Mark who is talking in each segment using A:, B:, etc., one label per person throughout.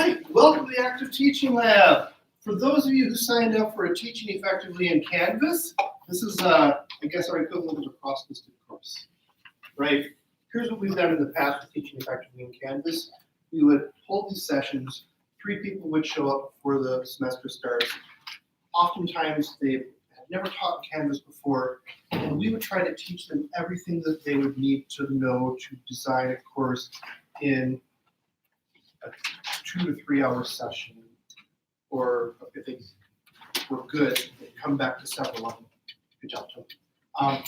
A: right, welcome to the Active Teaching Lab. For those of you who signed up for a Teaching Effectively in Canvas, this is, I guess, our equivalent of a cross-listed course, right? Here's what we've done in the past with Teaching Effectively in Canvas. We would hold these sessions, 3 people would show up before the semester starts. Oftentimes, they had never taught Canvas before, and we would try to teach them everything that they would need to know to design a course in a 2 to 3 hour session, or if they were good, they'd come back to several of them. Good job, Tony.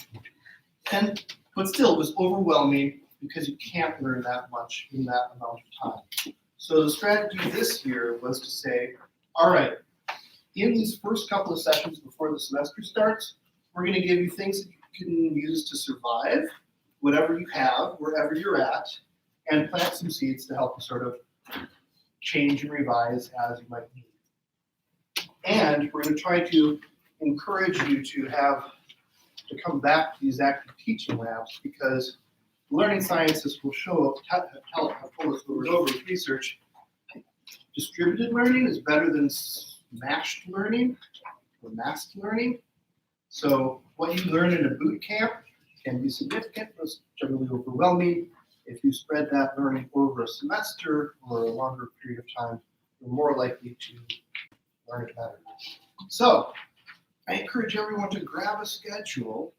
A: But still, it was overwhelming because you can't learn that much in that amount of time. So the strategy this year was to say, all right, in these first couple of sessions before the semester starts, we're going to give you things that you can use to survive, whatever you have, wherever you're at, and plant some seeds to help you sort of change and revise as you might need. And we're going to try to encourage you to come back to these active teaching labs, because learning scientists will have told us over and over with research, distributed learning is better than smashed learning or massed learning. So what you learn in a boot camp can be significant, but it's generally overwhelming. If you spread that learning over a semester or a longer period of time, you're more likely to learn it better. So I encourage everyone to grab a schedule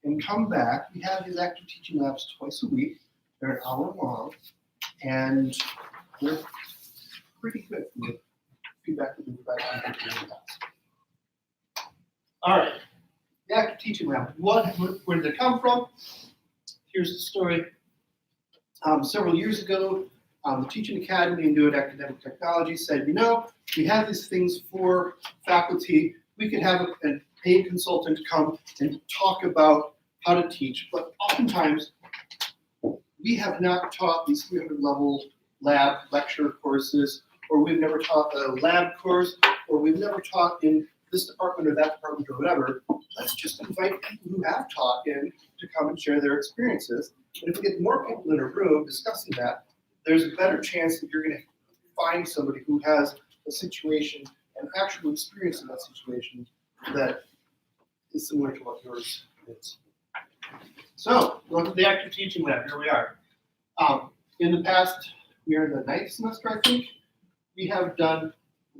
A: and come back. We have these active teaching labs twice a week. They're an hour long, and they're pretty good from the feedback that we've provided in the past. All right, the active teaching lab. Where did it come from? Here's the story. Several years ago, the Teaching Academy and Doing Academic Technology said, you know, we have these things for faculty. We could have a paid consultant come and talk about how to teach, but oftentimes we have not taught these 300-level lab lecture courses, or we've never taught a lab course, or we've never taught in this department or that department or whatever. Let's just invite people who have taught in to come and share their experiences. And if we get more people in a room discussing that, there's a better chance that you're going to find somebody who has a situation and actual experience in that situation that is similar to what yours is. So, welcome to the Active Teaching Lab. Here we are. In the past, we are in the 9th semester, I think. We have done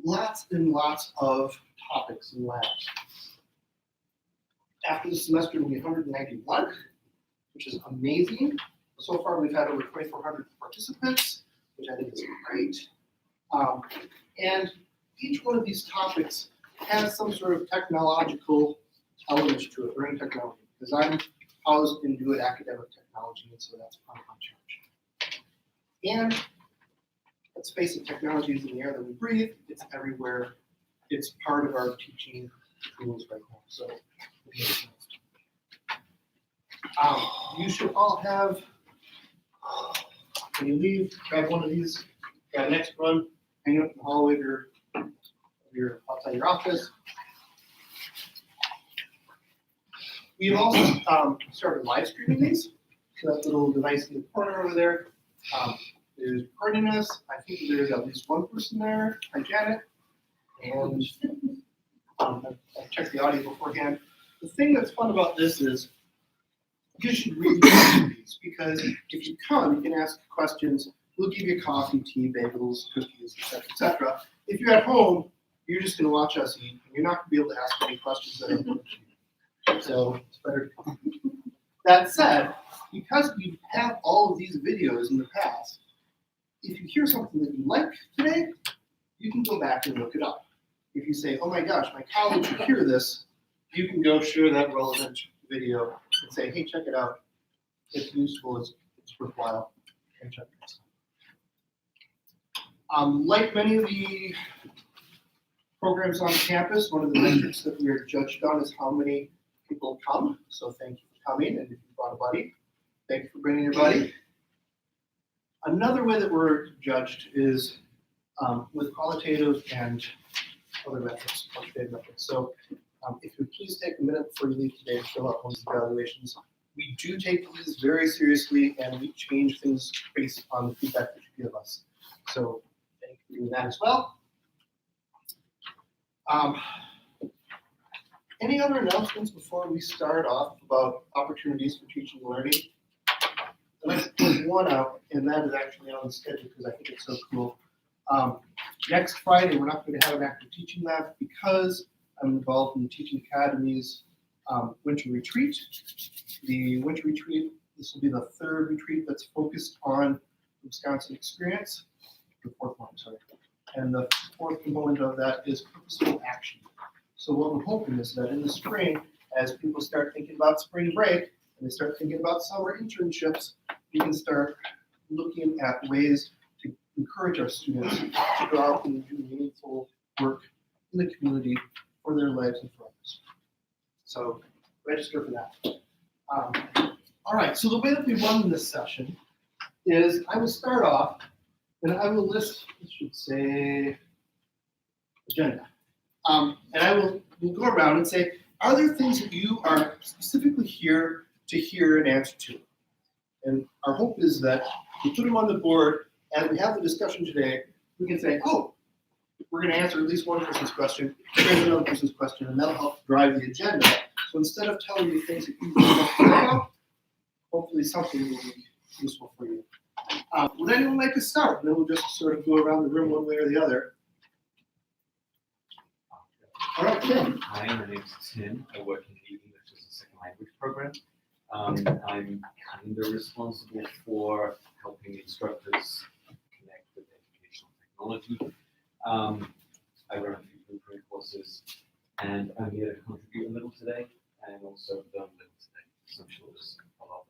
A: lots and lots of topics in labs. After the semester, we'll be 191, which is amazing. So far, we've had over 2,400 participants, which I think is great. And each one of these topics has some sort of technological element to it, learning technology, because I'm housed in Doing Academic Technology, and so that's part of my charge. And let's face it, technology is in the air that we breathe. It's everywhere. It's part of our teaching tools right now. So it makes sense. You should all have, when you leave, grab one of these, grab an extra one, hang it up in the hallway of your outside your office. We've also started live streaming these. So that little device in the corner over there is recording us. I think there's at least one person there. Hi, Janet. And I checked the audio beforehand. The thing that's fun about this is you should read these, because if you come, you can ask questions. We'll give you coffee, tea, bagels, cookies, etc., etc. If you're at home, you're just going to watch us eat, and you're not going to be able to ask any questions that are important to you. So it's better to come. That said, because we have all of these videos in the past, if you hear something that you like today, you can go back and look it up. If you say, oh my gosh, my colleague should hear this, you can go share that relevant video and say, hey, check it out. It's useful, it's worthwhile, and check it out. Like many of the programs on campus, one of the metrics that we are judged on is how many people come. So thank you for coming, and if you brought a buddy, thank you for bringing your buddy. Another way that we're judged is with qualitative and other metrics, quantitative metrics. So if you would please take a minute before you leave today to fill out one of the evaluations. We do take these very seriously, and we change things based on the feedback that you give us. So thank you doing that as well. Any other announcements before we start off about opportunities for teaching and learning? Let's put one out, and that is actually on the schedule because I think it's so cool. Next Friday, we're not going to have an active teaching lab because I'm involved in the Teaching Academy's winter retreat. The winter retreat, this will be the third retreat that's focused on the Wisconsin experience. The fourth one, sorry. And the fourth component of that is purposeful action. So what we're hoping is that in the spring, as people start thinking about spring break and they start thinking about summer internships, we can start looking at ways to encourage our students to go out and do meaningful work in the community for their lives and for others. So register for that. All right, so the way that we run this session is I will start off and I will list, I should say, agenda. And we'll go around and say, are there things that you are specifically here to hear an answer to? And our hope is that we put them on the board and we have the discussion today, we can say, oh, we're going to answer at least one person's question, here's another person's question, and that'll help drive the agenda. So instead of telling you things that you don't know about, hopefully something will be useful for you. Would anyone like to start? And then we'll just sort of go around the room one way or the other. All right, Tim.
B: Hi, my name is Tim. I work in the English as a Second Language program. I'm kind of responsible for helping instructors connect with educational technology. I run a few Blueprint courses, and I'm here to contribute a little today, and also done a little today. So I'm sure this will follow up.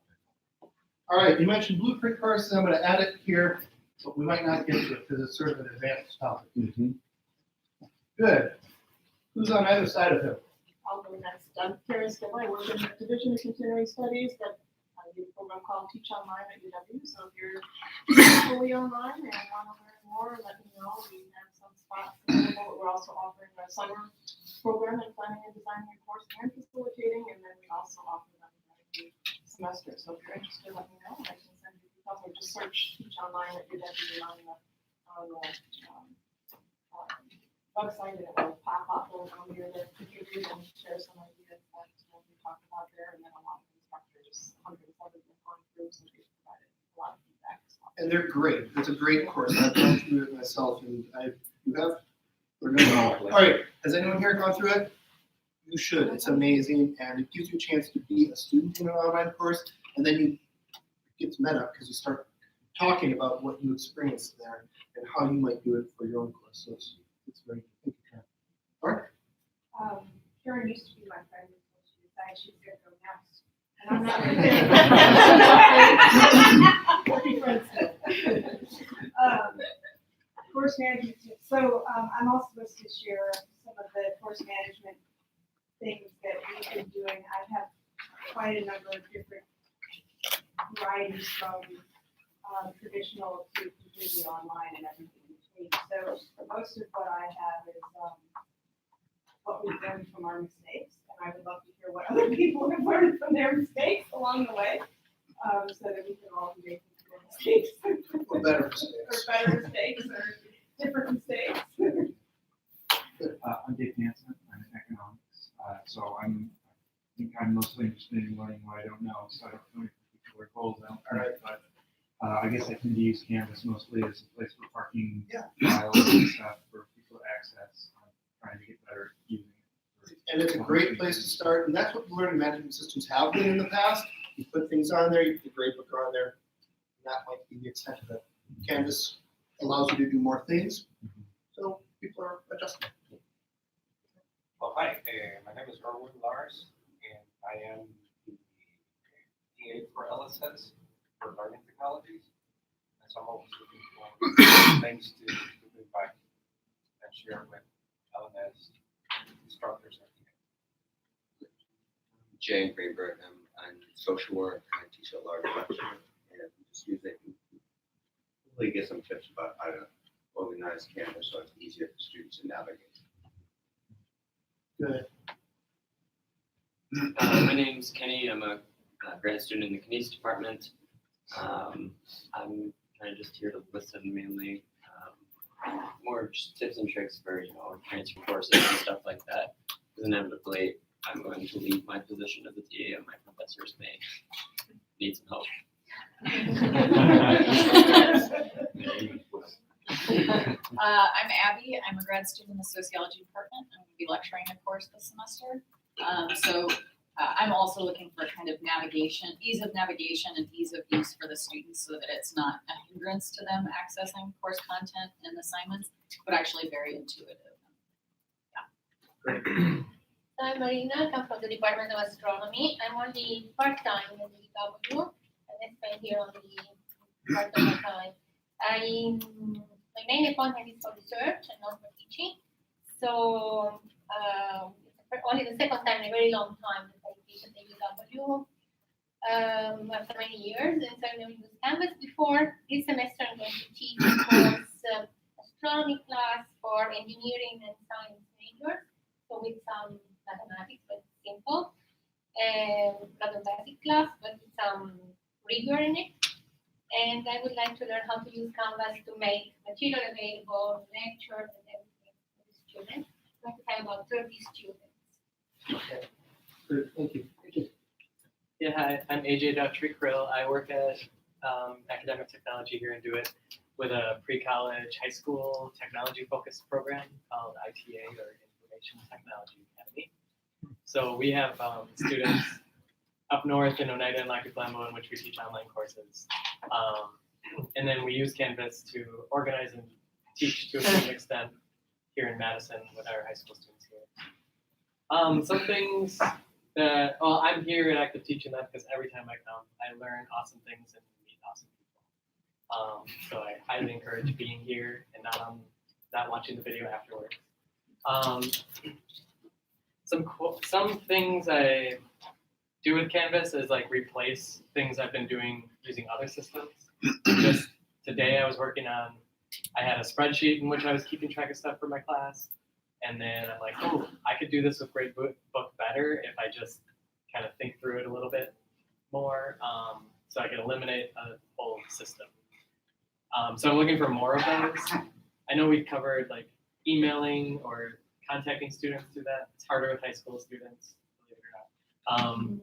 A: All right, you mentioned Blueprint courses. I'm going to add it here, but we might not get to it because it's sort of an advanced topic.
B: Mm-hmm.
A: Good. Who's on either side of him?
C: I'll go next. I'm Karen Skibble. I work in the Division of Continuing Studies that I do a program called Teach Online at UW. So if you're fully online and want to learn more, let me know. We have some spots available, but we're also offering a summer program in planning and designing a course and facilitating, and then we also offer them every semester. So if you're interested, let me know. I can send you details or just search Teach Online at UW on the website, and it will pop up, and I'm here to contribute and share some ideas that we talked about there, and then a lot of instructors, hundreds of them have gone through, so they've provided a lot of feedback as well.
A: And they're great. It's a great course. I've gone through it myself, and you have? Or no? All right. Has anyone here gone through it? You should. It's amazing, and it gives you a chance to be a student in an online course, and then it gets meta because you start talking about what you experienced there and how you might do it for your own course. So it's very good. All right.
D: Karen used to be my friend until she decided she's going to go next. And I'm not going to be friends still. Course management. So I'm also supposed to share some of the course management things that we've been doing. I have quite a number of different varieties from traditional to completely online and everything in between. So most of what I have is what we've learned from our mistakes, and I would love to hear what other people have learned from their mistakes along the way, so that we can all be making good mistakes.
A: Or better mistakes.
D: Or better mistakes, or different mistakes.
E: I'm Dave Hansen. I'm in economics, so I think I'm mostly interested in learning what I don't know. So I don't know any particular goals. All right, but I guess I tend to use Canvas mostly as a place for parking files and stuff for people to access. I'm trying to get better at using it.
A: And it's a great place to start, and that's what learning management systems have been in the past. You put things on there, you put the Gradebook on there, and that might be the extent of it. Canvas allows you to do more things, so people are adjusting.
F: Well, hi, my name is Erwin Lars, and I am the TA for LSS for Learning Technologies. And so I'm always looking for things to bring back and share with LMS instructors.
G: Jane Greenberg, I'm social work. I teach a large lecture, and just use it and hopefully get some tips about how to organize Canvas so it's easier for students to navigate.
A: Good.
H: My name's Kenny. I'm a grad student in the Kinesics department. I'm kind of just here to listen mainly. more just tips and tricks for, transfer courses and stuff like that. Because inevitably, I'm going to leave my position as a TA and my professors may need some help.
I: I'm Abby. I'm a grad student in the sociology department. I'm going to be lecturing a course this semester. I'm also looking for kind of navigation, ease of navigation and ease of use for the students so that it's not a hindrance to them accessing course content and assignments, but actually very intuitive.
J: I'm Marina, I come from the Department of Astronomy. I'm only part-time in the DW, and I spend here only part of my time. My main appointment is for research and not for teaching. So it's only the second time in a very long time that I teach at the DW after many years. And so I never used Canvas before. This semester I'm going to teach a course, astronomy class for engineering and science majors. So with some mathematics, but simple, and not a basic class, but with some rigor in it. And I would like to learn how to use Canvas to make material available, lectures, and everything for the students. I'm going to have about 30 students.
A: Okay. Good, thank you. Thank you.
K: Yeah, hi, I'm AJ Krill. I work at academic technology here in DeWitt with a pre-college high school technology-focused program called ITA, or Information Technology Academy. So we have students up north in Oneida and Lac du Flambeau, in which we teach online courses. And then we use Canvas to organize and teach to a certain extent here in Madison with our high school students here. Some things that, well, I'm here and active teaching that because every time I come, I learn awesome things and meet awesome people. So I highly encourage being here and not watching the video afterwards. Some things I do with Canvas is like replace things I've been doing using other systems. Just today I was working on, I had a spreadsheet in which I was keeping track of stuff for my class. And then I'm like, oh, I could do this with Gradebook better if I just kind of think through it a little bit more. So I can eliminate a whole system. So I'm looking for more of those. I know we covered like emailing or contacting students through that. It's harder with high school students, believe it or not.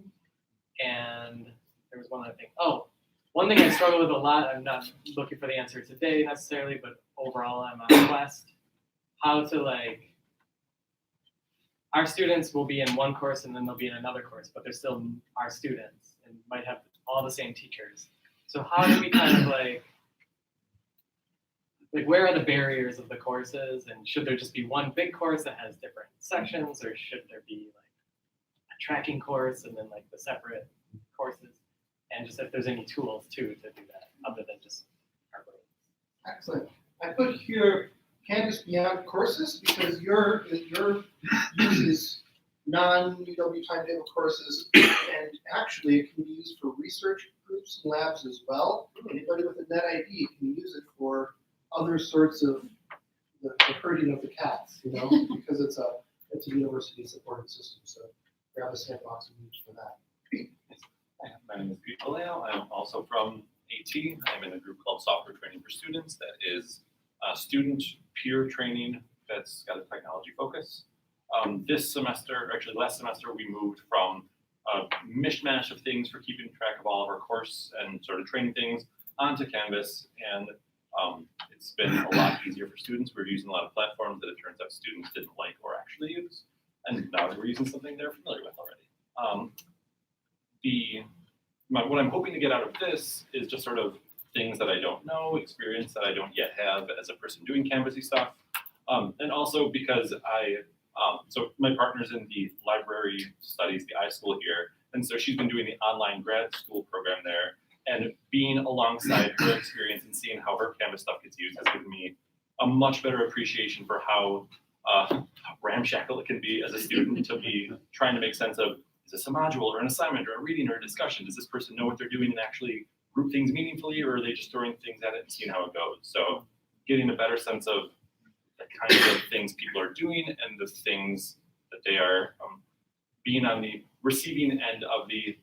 K: And there was one other thing. Oh, one thing I struggle with a lot, I'm not looking for the answer today necessarily, but overall I'm on a quest. How to like, our students will be in one course and then they'll be in another course, but they're still our students and might have all the same teachers. So how do we kind of like where are the barriers of the courses, and should there just be one big course that has different sections, or should there be like a tracking course and then like the separate courses, and just if there's any tools too to do that other than just our brains.
A: Excellent. I put here Canvas Beyond Courses because your uses non-UW timetable courses, and actually it can be used for research groups and labs as well. Anybody with a net ID can use it for other sorts of the herding of the cats, because it's a university supported system. So grab a Sandbox and use for that.
L: My name is Pete Vallejo. I'm also from AT. I'm in a group called Software Training for Students that is student peer training that's got a technology focus. This semester, actually last semester, we moved from a mishmash of things for keeping track of all of our course and sort of training things onto Canvas, and it's been a lot easier for students. We're using a lot of platforms that it turns out students didn't like or actually use, and now we're using something they're familiar with already. What I'm hoping to get out of this is just sort of things that I don't know, experience that I don't yet have as a person doing Canvas-y stuff, and also because so my partner's in the library studies, the iSchool here, and so she's been doing the online grad school program there, and being alongside her experience and seeing how her Canvas stuff gets used has given me a much better appreciation for how ramshackle it can be as a student to be trying to make sense of, is this a module or an assignment or a reading or a discussion? Does this person know what they're doing and actually group things meaningfully, or are they just throwing things at it and seeing how it goes? So getting a better sense of the kinds of things people are doing and the things that they are being on the receiving end of the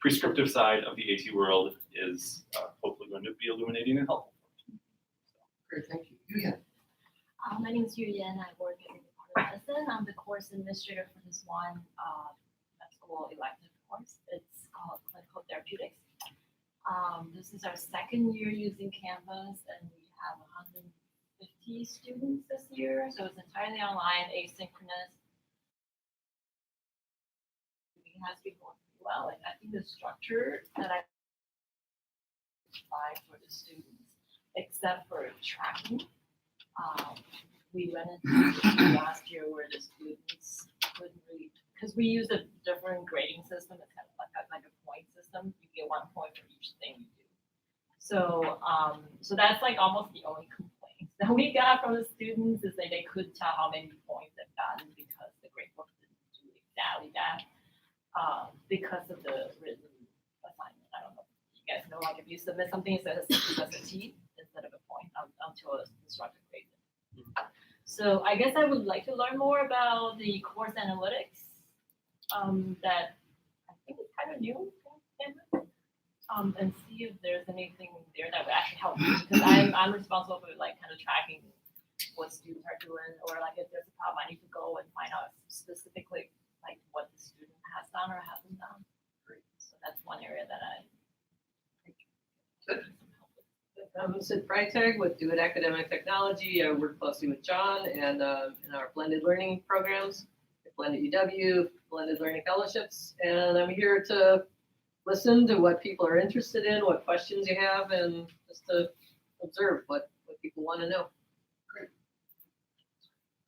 L: prescriptive side of the AT world is hopefully going to be illuminating and helpful.
A: Great, thank you. Yuyan.
M: My name is Yuyan. I work in the Department of Medicine. I'm the course administrator for this one med school elective course. It's called Clinical Therapeutics. This is our second year using Canvas, and we have 150 students this year. So it's entirely online, asynchronous. It has been going pretty well. And I think the structure that I provide for the students, except for tracking. We went into last year where the students couldn't really, because we use a different grading system. It's kind of like a point system. You get 1 point for each thing you do. So, so that's like almost the only complaint that we got from the students is that they couldn't tell how many points they've gotten because the gradebook didn't do exactly that. Because of the written assignment. I don't know if you guys know, like if you submit something, it says a T instead of a point until it's instructor grades it. So I guess I would like to learn more about the course analytics that I think is kind of new, and see if there's anything there that would actually help me because I'm responsible for like kind of tracking what students are doing, or like if there's a problem, I need to go and find out specifically like what the student has done or hasn't done. Great. So that's one area that I think.
N: I'm Sid Freitag with Do It Academic Technology. I work closely with John and in our blended learning programs, blended UW, blended learning fellowships, and I'm here to listen to what people are interested in, what questions you have, and just to observe what people want to know.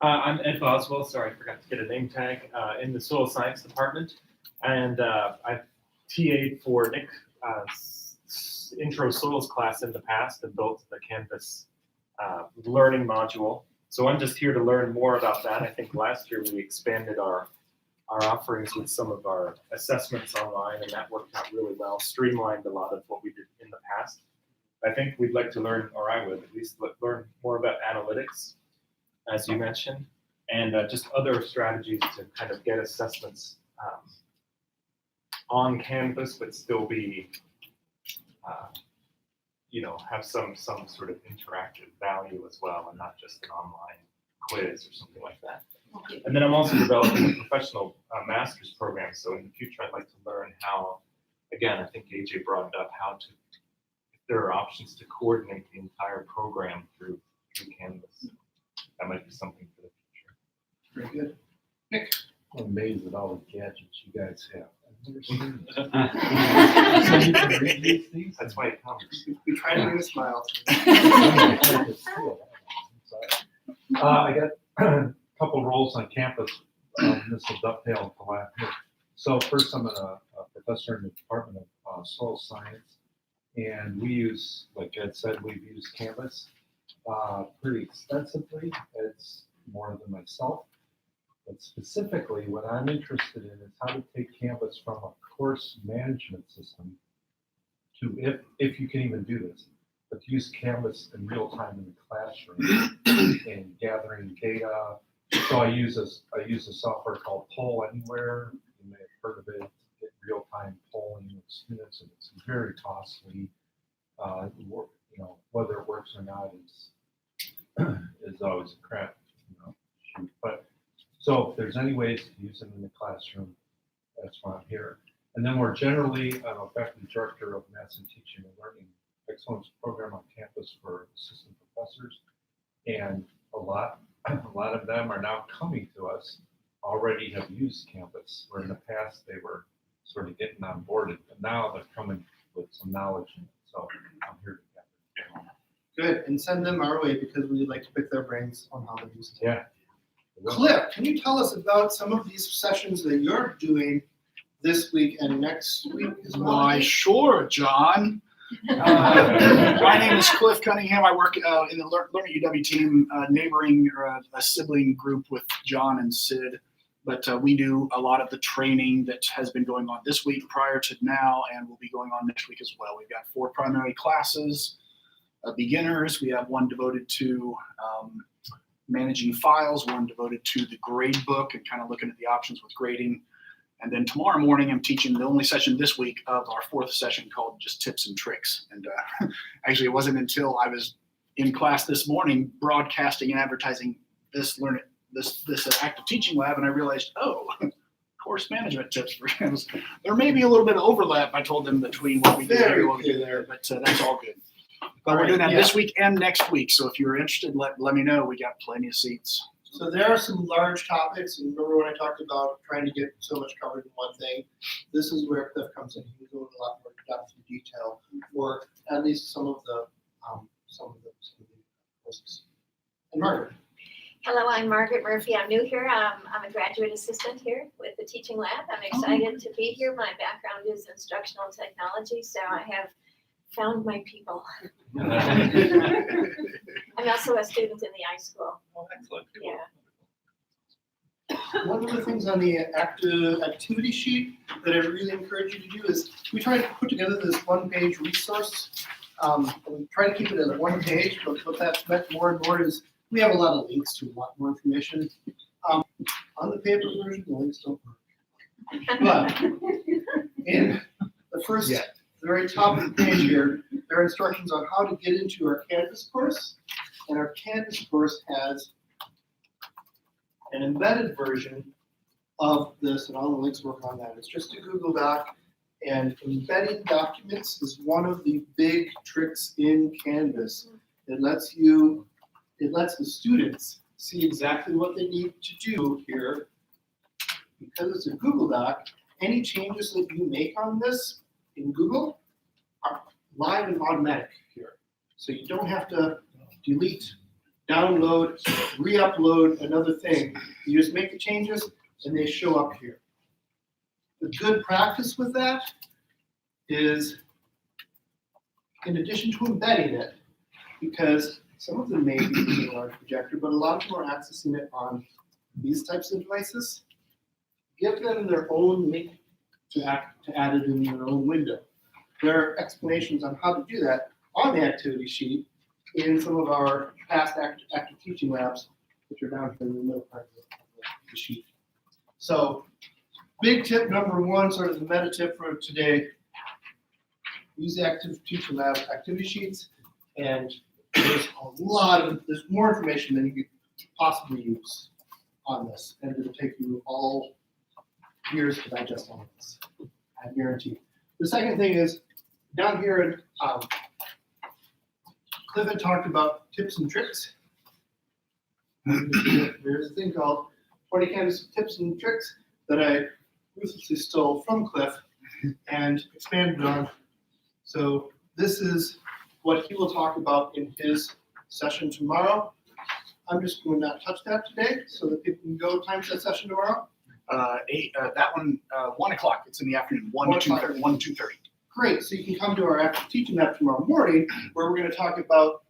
O: I'm Ed Boswell. Sorry, I forgot to get a name tag in the soil science department, and I've TA'd for Nick intro soils class in the past and built the Canvas learning module. So I'm just here to learn more about that. I think last year we expanded our offerings with some of our assessments online, and that worked out really well, streamlined a lot of what we did in the past. I think we'd like to learn, or I would at least learn more about analytics, as you mentioned, and just other strategies to kind of get assessments on Canvas, but still be, have some sort of interactive value as well, and not just an online quiz or something like that. And then I'm also developing a professional master's program. So in the future, I'd like to learn how, again, I think AJ brought it up, if there are options to coordinate the entire program through Canvas. That might be something for the future.
A: Very good. Nick?
P: I'm amazed at all the gadgets you guys have. I've never seen
O: So
P: you can read these?
O: That's why it comes.
A: We try to bring a smile.
P: I got a couple roles on campus. This will dovetail into the last year. So first, I'm a professor in the Department of Soil Science, and we use, like Ed said, we've used Canvas pretty extensively. It's more than myself. But specifically, what I'm interested in is how to take Canvas from a course management system to, if you can even do this, but to use Canvas in real time in the classroom and gathering data. So I use a software called Poll Anywhere. You may have heard of it. To get real time polling of students, and it's very costly. Whether it works or not is always a crap, shoot. But so if there's any ways to use them in the classroom, that's why I'm here. And then more generally, I'm a faculty director of Math and Teaching and Learning Excellence Program on campus for assistant professors, and a lot of them are now coming to us, already have used Canvas, where in the past they were sort of getting on board, and now they're coming with some knowledge in it. So I'm here to gather.
A: Good, and send them our way because we'd like to pick their brains on how they're using it.
P: Yeah.
A: Cliff, can you tell us about some of these sessions that you're doing this week and next week as well?
Q: Why, sure, John. My name is Cliff Cunningham. I work in the Learning UW team, neighboring or a sibling group with John and Sid. But we do a lot of the training that has been going on this week prior to now and will be going on next week as well. We've got 4 primary classes, beginners. We have one devoted to managing files, one devoted to the Gradebook and kind of looking at the options with grading. And then tomorrow morning, I'm teaching the only session this week of our 4th session called just tips and tricks. And actually, it wasn't until I was in class this morning, broadcasting and advertising this active teaching lab, and I realized, oh, course management tips for him. There may be a little bit of overlap, I told them, between what we do here and what we do there, but that's all good. But we're doing that this week and next week, so if you're interested, let me know. We got plenty of seats.
A: So there are some large topics, and remember when I talked about trying to get so much covered in one thing? This is where Cliff comes in. He can go into a lot more depth and detail, or at least some of the courses. And Margaret.
R: Hello, I'm Margaret Murphy. I'm new here. I'm a graduate assistant here with the teaching lab. I'm excited to be here. My background is instructional technology, so I have found my people. I'm also a student in the iSchool.
L: Oh, excellent.
R: Yeah.
A: One of the things on the activity sheet that I really encourage you to do is we try to put together this one-page resource. And we try to keep it at one page, but what that's meant more and more is we have a lot of links to a lot more information. On the paper version, the links don't work. But in the first, the very top of the page here, there are instructions on how to get into our Canvas course. And our Canvas course has an embedded version of this, and all the links work on that. It's just a Google Doc, and embedding documents is one of the big tricks in Canvas. It lets the students see exactly what they need to do here. Because it's a Google Doc, any changes that you make on this in Google are live and automatic here. So you don't have to delete, download, re-upload another thing. You just make the changes and they show up here. The good practice with that is, in addition to embedding it, because some of them may be using a large projector, but a lot of them are accessing it on these types of devices. Give them their own link to add it in their own window. There are explanations on how to do that on the activity sheet in some of our past active teaching labs, which are down here in the middle part of the sheet. So, big tip number one, sort of the meta tip for today, use the active teaching lab activity sheets, and there's more information than you could possibly use on this, and it'll take you all years to digest all of this, I guarantee. The second thing is, down here, Cliff had talked about tips and tricks. There's a thing called 20 Canvas Tips and Tricks that I ruthlessly stole from Cliff and expanded on. So this is what he will talk about in his session tomorrow. I'm just going to not touch that today so that people can go time to that session tomorrow.
Q: That one, 1 o'clock. It's in the afternoon, 1 to 2:30.
A: Great, so you can come to our active teaching lab tomorrow morning where we're going to talk about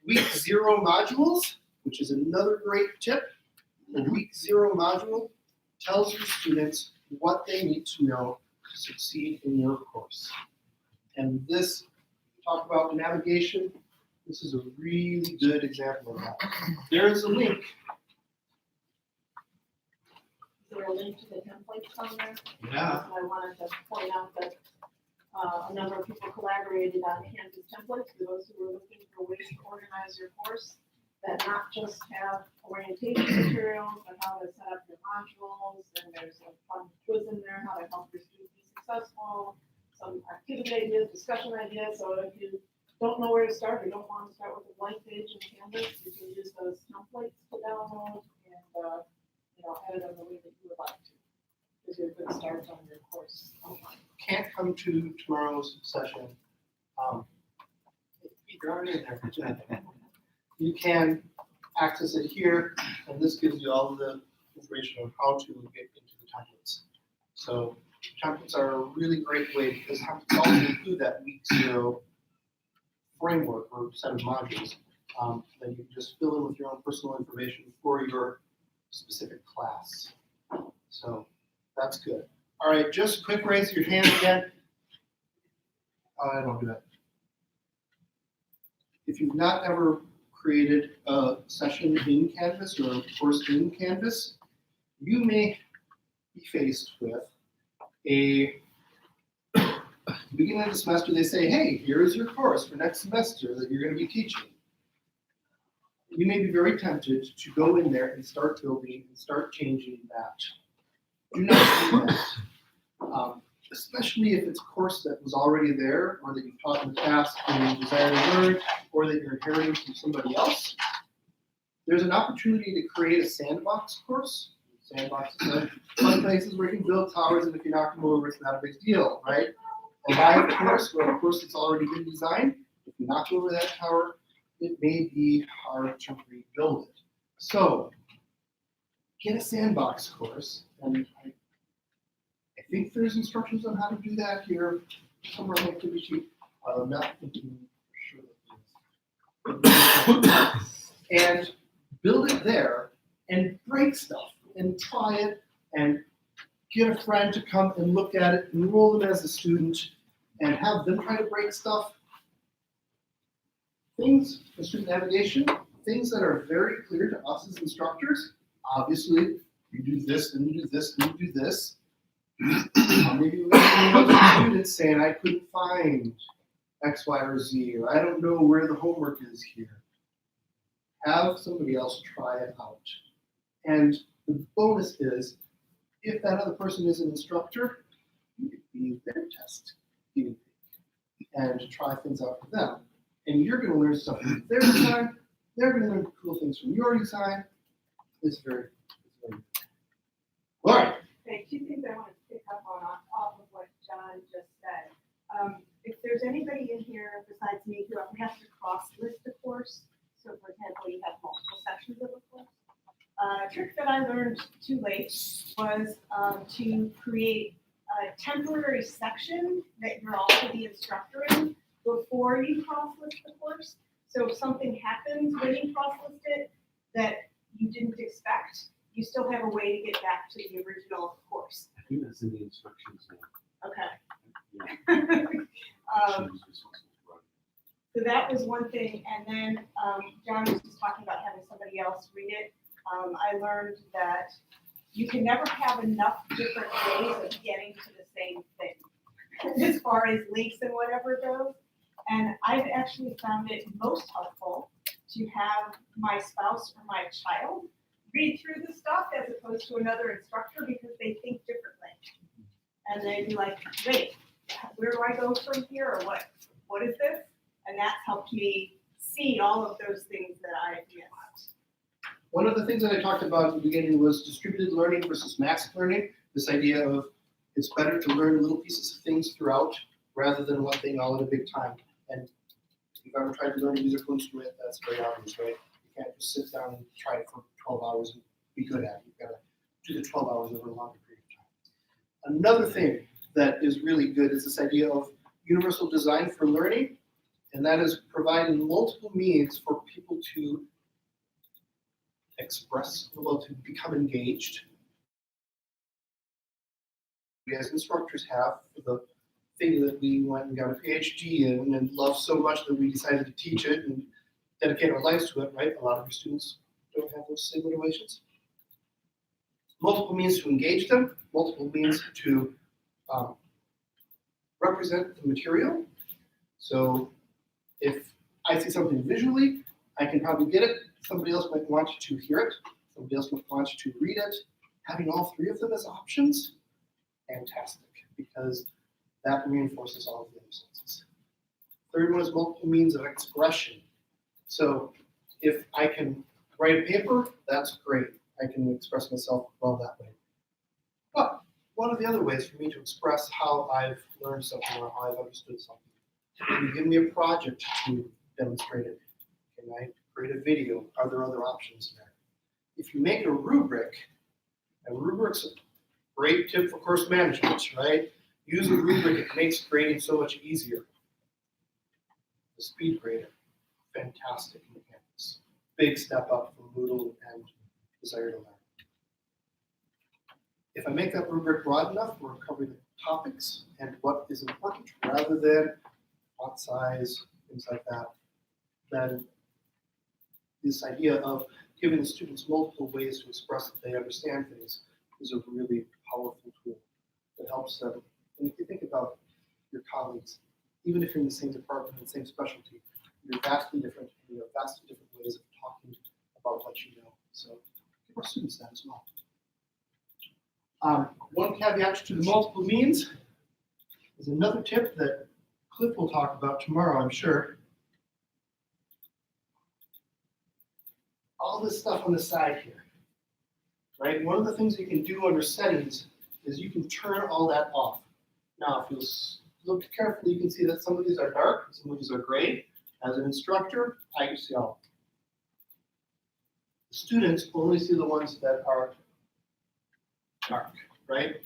A: week 0 modules, which is another great tip. The week 0 module tells your students what they need to know to succeed in your course. And this, talk about navigation, this is a really good example of that. There is a link.
C: Is there a link to the templates on there?
A: Yeah.
C: I wanted to point out that a number of people collaborated on Canvas templates for those who were looking for ways to organize your course that not just have orientation materials, but how to set up your modules, and there's a fun quiz in there, how to help your students be successful, some activity ideas, discussion ideas. So if you don't know where to start, or don't want to start with a blank page in Canvas, you can use those templates to download and edit them the way that you would like to. Gives you a good start on your course online.
A: Can't come to tomorrow's session. You're already in there. You can access it here, and this gives you all the information on how to get into the templates. So templates are a really great way because templates also include that week 0 framework or set of modules that you can just fill in with your own personal information for your specific class. So that's good. All right, just quick raise your hand again. I don't do that. If you've not ever created a session in Canvas or a course in Canvas, you may be faced with beginning of the semester, they say, hey, here's your course for next semester that you're going to be teaching. you may be very tempted to go in there and start building and start changing that. Do not do that. Especially if it's a course that was already there or that you've taught in the past and you desire to learn or that you're inheriting from somebody else. There's an opportunity to create a sandbox course. Sandbox is like fun places where you can build towers, and if you knock them over, it's not a big deal, right? A live course or a course that's already been designed, if you knock over that tower, it may be hard to rebuild it. So get a sandbox course, and I think there's instructions on how to do that here somewhere on the activity sheet. I'm not thinking for sure. And build it there and break stuff and try it and get a friend to come and look at it, enroll them as a student, and have them try to break stuff. Things for student navigation, things that are very clear to us as instructors. Obviously, you do this, then you do this, then you do this. Maybe we have another student saying, I couldn't find X, Y, or Z, or I don't know where the homework is here. Have somebody else try it out. And the bonus is, if that other person is an instructor, you could be their test guinea pig and try things out for them. And you're going to learn stuff from their design. They're going to learn cool things from your design. It's very good. All right.
D: Okay, two things I want to pick up on off of what John just said. If there's anybody in here besides me who has to cross-list a course, so for example, you have multiple sections of a course, a trick that I learned too late was to create a temporary section that you're also the instructor in before you cross-list the course. So if something happens when you cross-list it that you didn't expect, you still have a way to get back to the original course.
B: I think that's in the instructions now.
D: Okay. So that was one thing, and then John was just talking about having somebody else read it. I learned that you can never have enough different ways of getting to the same thing as far as links and whatever goes. And I've actually found it most helpful to have my spouse or my child read through the stuff as opposed to another instructor because they think differently. And they'd be like, wait, where do I go from here, or what is this? And that's helped me see all of those things that I missed.
A: One of the things that I talked about at the beginning was distributed learning versus mass learning. This idea of it's better to learn little pieces of things throughout rather than one thing all at a big time. And if you've ever tried to learn a musical instrument, that's very obvious, right? You can't just sit down and try it for 12 hours and be good at it. You've got to do the 12 hours over a longer period of time. Another thing that is really good is this idea of universal design for learning, and that is providing multiple means for people to express, well, to become engaged. We as instructors have the thing that we went and got a PhD in and love so much that we decided to teach it and dedicate our lives to it, right? A lot of your students don't have those same motivations. Multiple means to engage them, multiple means to represent the material. So if I see something visually, I can probably get it. Somebody else might want you to hear it. Somebody else might want you to read it. Having all three of them as options, fantastic, because that reinforces all of the other senses. Third one is multiple means of expression. So if I can write a paper, that's great. I can express myself well that way. But one of the other ways for me to express how I've learned something or how I've understood something, can you give me a project to demonstrate it? Can I create a video? Are there other options there? If you make a rubric, and rubric's a great tip for course management, right? Use a rubric, it makes grading so much easier. The speed grader, fantastic in Canvas. Big step up from Moodle and Desire to Learn. If I make that rubric broad enough, we're covering the topics and what is important rather than font size, things like that, then this idea of giving the students multiple ways to express that they understand things is a really powerful tool that helps them. And if you think about your colleagues, even if you're in the same department, the same specialty, you're vastly different, and you have vastly different ways of talking course students that as well. One caveat to the multiple means is another tip that Cliff will talk about tomorrow, I'm sure. All this stuff on the side here, right? One of the things you can do under settings is you can turn all that off. Now, if you look carefully, you can see that some of these are dark, some of these are gray. As an instructor, I can see all. The students only see the ones that are dark, right?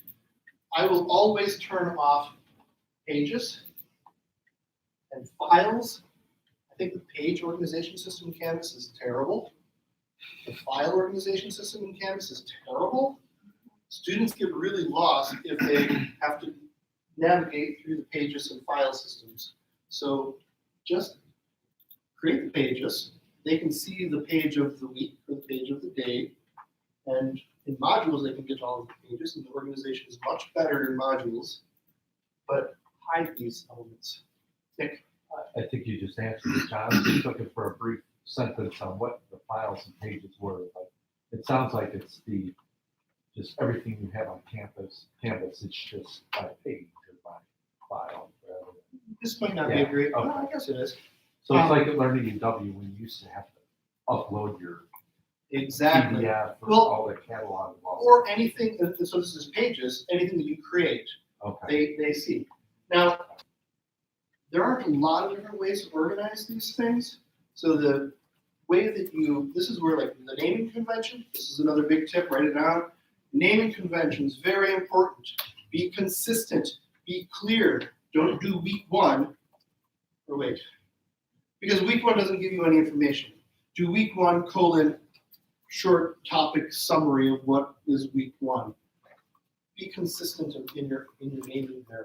A: I will always turn off pages and files. I think the page organization system in Canvas is terrible. The file organization system in Canvas is terrible. Students get really lost if they have to navigate through the pages and file systems. So just create the pages. They can see the page of the week or the page of the day. And in modules, they can get all of the pages, and the organization is much better in modules. But hide these elements. Nick?
P: I think you just answered it, John. I was just looking for a brief sentence on what the files and pages were. Like, it sounds like it's just everything you have on Canvas. It's just by page or by file.
A: This might not be a great, well, I guess it is.
P: So it's like at Learning UW when you used to have to upload your
A: Exactly.
P: PDF or
A: Well,
P: all the catalog.
A: Or anything, so this is pages, anything that you create,
P: Okay.
A: they see. Now, there aren't a lot of different ways to organize these things. So the way that this is where like the naming convention, this is another big tip, write it down. Naming conventions, very important. Be consistent, be clear. Don't do week one, or wait. Because week one doesn't give you any information. Do week 1, short topic summary of what is week 1. Be consistent in your naming there.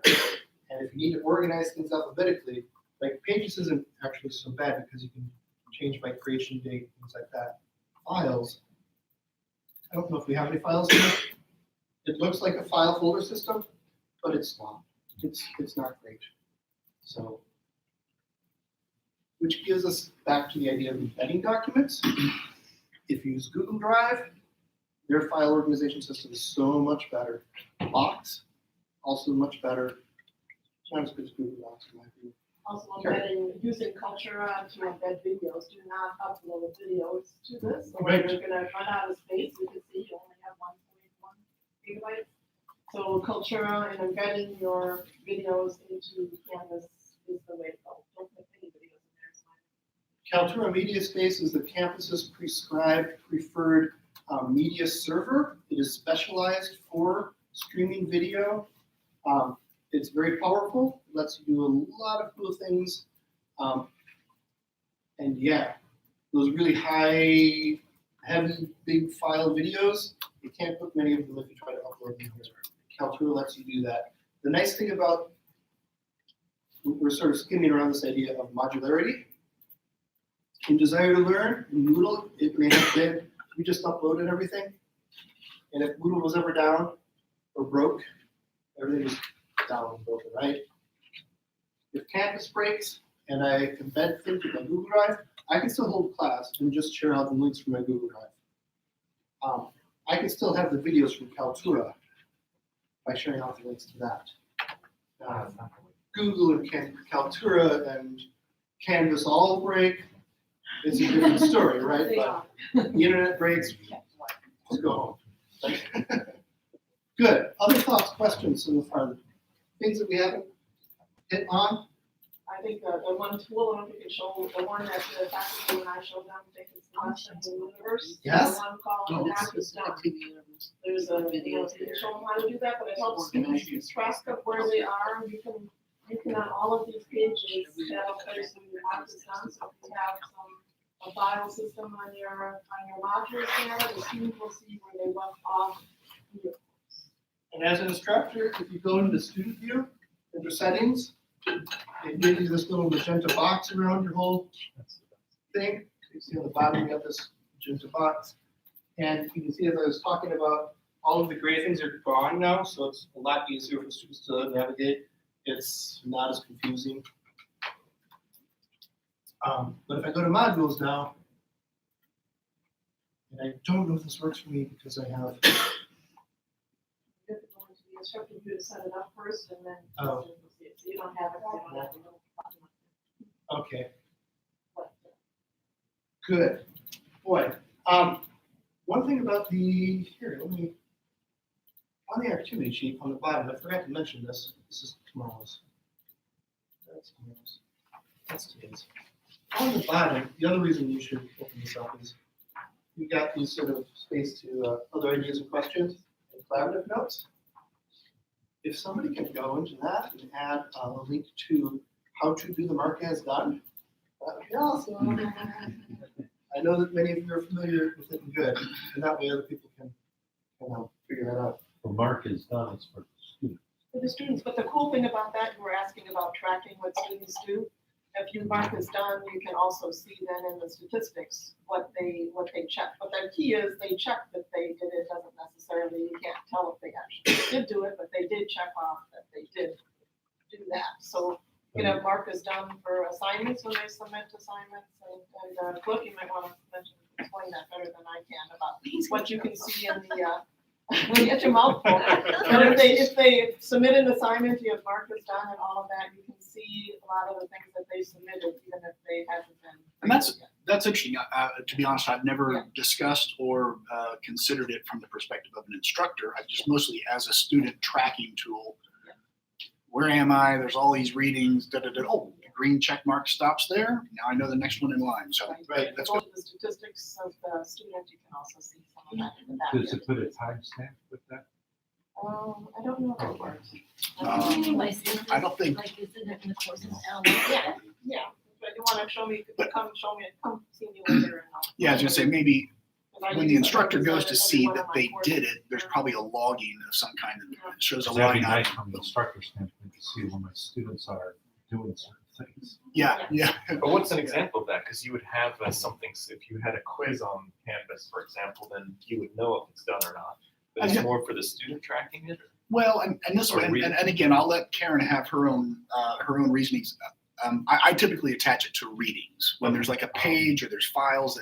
A: And if you need to organize things alphabetically, like pages isn't actually so bad because you can change by creation date, things like that. Files, I don't know if we have any files here. It looks like a file folder system, but it's not. It's not great. So, which gives us back to the idea of embedding documents. If you use Google Drive, their file organization system is so much better. Box, also much better. Not as good as Google Docs in my opinion.
C: Also embedding, using Cultura to embed videos, do not upload videos to this, or
A: Right.
C: you're gonna run out of space, you can see you only have 1.1 gigabytes. So Cultura and embedding your videos into Canvas is the way to go. Don't put any videos in there, it's fine.
A: Kaltura Media Space is the campus's prescribed preferred media server. It is specialized for streaming video. It's very powerful, it lets you do a lot of cool things. And yeah, those really high, heavy, big file videos, you can't put many of them if you try to upload them here. Kaltura lets you do that. The nice thing about, we're sort of skimming around this idea of modularity. In Desire to Learn, in Moodle, it may have been, we just uploaded everything. And if Moodle was ever down or broke, everything was down and broken, right? If Canvas breaks and I embed things with my Google Drive, I can still hold class and just share out the links from my Google Drive. I can still have the videos from Kaltura by sharing out the links to that. Google and Kaltura and Canvas all break. It's a different story, right? But the internet breaks, just go home. Good. Other thoughts, questions in the front? Things that we haven't hit on?
C: I think the one tool, I don't think it showed, the one that the faculty and I showed them, I think it's the Lesson in the Universe.
A: Yes.
C: The one called Map is Done. There's a, you know, you show them how to do that, but it helps students keep track of where they are. You can on all of these pages have a place where your mark is done, so if you have a file system on your modules there, the student will see where they left off here.
A: And as an instructor, if you go into student view, under settings, it gives you this little magenta box around your whole thing. You see on the bottom, you have this magenta box. And you can see, as I was talking about, all of the gray things are gone now, so it's a lot easier for students to navigate. It's not as confusing. But if I go to modules now, And I don't know if this works for me because I have,
C: You have to go into the instructor view to set it up first and then.
A: Oh.
C: So you don't have it, you don't have the little button.
A: okay,
C: But,
A: good. Boy, one thing about here, let me, on the activity sheet on the bottom, I forgot to mention this. This is tomorrow's. That's tomorrow's. That's today's. On the bottom, the other reason you should open this up is you've got these sort of space to other ideas and questions and collaborative notes. If somebody can go into that and add a link to how to do the mark as done, that would be awesome. I know that many of you are familiar with it and good, and that way other people can figure that out.
P: The mark is done, it's for the student.
C: For the students, but the cool thing about that, you were asking about tracking what students do. If your mark is done, you can also see then in the statistics what they check. But the key is they check that they did it, doesn't necessarily, you can't tell if they actually did do it, but they did check off that they did do that. So, mark is done for assignments when they submit assignments, and Cliff, you might want to explain that better than I can about what you can see in the, when you get your mouth full. But if they submit an assignment, you have mark is done and all of that, you can see a lot of the things that they submitted, even if they haven't been.
Q: And that's interesting. To be honest, I've never discussed or considered it from the perspective of an instructor. I've just mostly as a student tracking tool. Where am I? There's all these readings. Oh, green check mark stops there. Now I know the next one in line. So
C: Right.
Q: that's
C: Go
Q: good.
C: to the statistics of the student, you can also see some of that in the back.
P: Does it put a timestamp with that?
C: I don't know if it works.
Q: I don't think.
M: Like, is it in the courses?
C: Yeah, but you wanna show me, come see me later and I'll.
Q: Yeah, I was gonna say maybe when the instructor goes to see
C: every one
Q: that
C: of my
Q: they
C: courses.
Q: did it, there's probably a logging of some kind that shows a
P: That'd be
Q: line
P: nice
Q: item.
P: from the instructor standpoint to see when my students are doing certain things.
Q: Yeah.
S: But what's an example of that? Because you would have something, if you had a quiz on Canvas, for example, then you would know if it's done or not. But it's more for the student tracking it?
Q: Well, and this way, and again, I'll let Karen have her own reasonings. I typically attach it to readings when there's like a page or there's files,